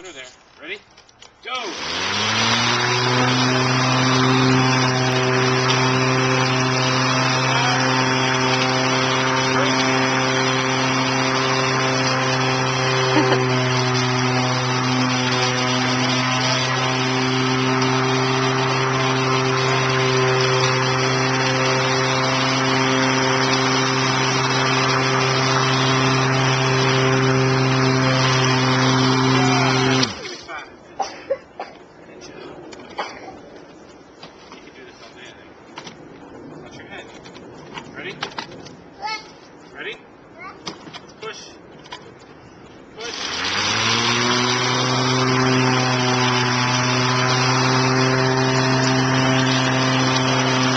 under there. Ready? Go! Ready? Ready? Push. Push.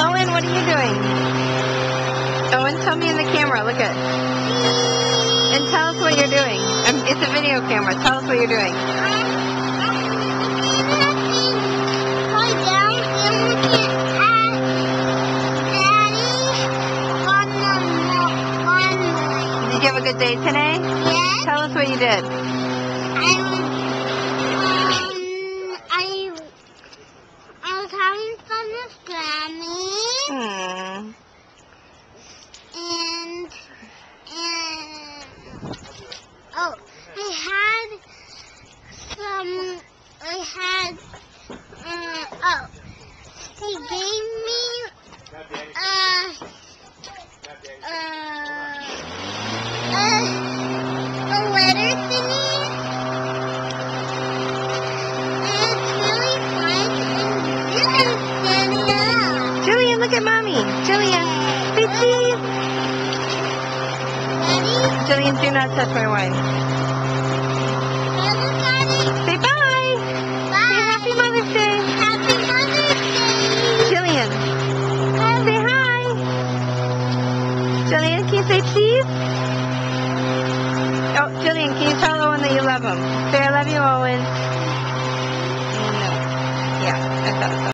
Owen, what are you doing? Owen, tell me in the camera. Look at. And tell us what you're doing. It's a video camera. Tell us what you're doing. Did you have a good day today? Yes. Tell us what you did. I was having fun with Grammy. Oh, he gave me a letter thingy. And it's really fun. And Julian's standing up. Julian, look at Mommy. Julian, say cheese. Ready? Julian, do not touch my wine. Say bye. Bye. Say Happy Mother's Day. Happy Mother's Day. Julian, say hi. Julian, can you say cheese? Oh, Julian, can you tell Owen that you love him? Say I love you, Owen. No. Yeah, I thought so.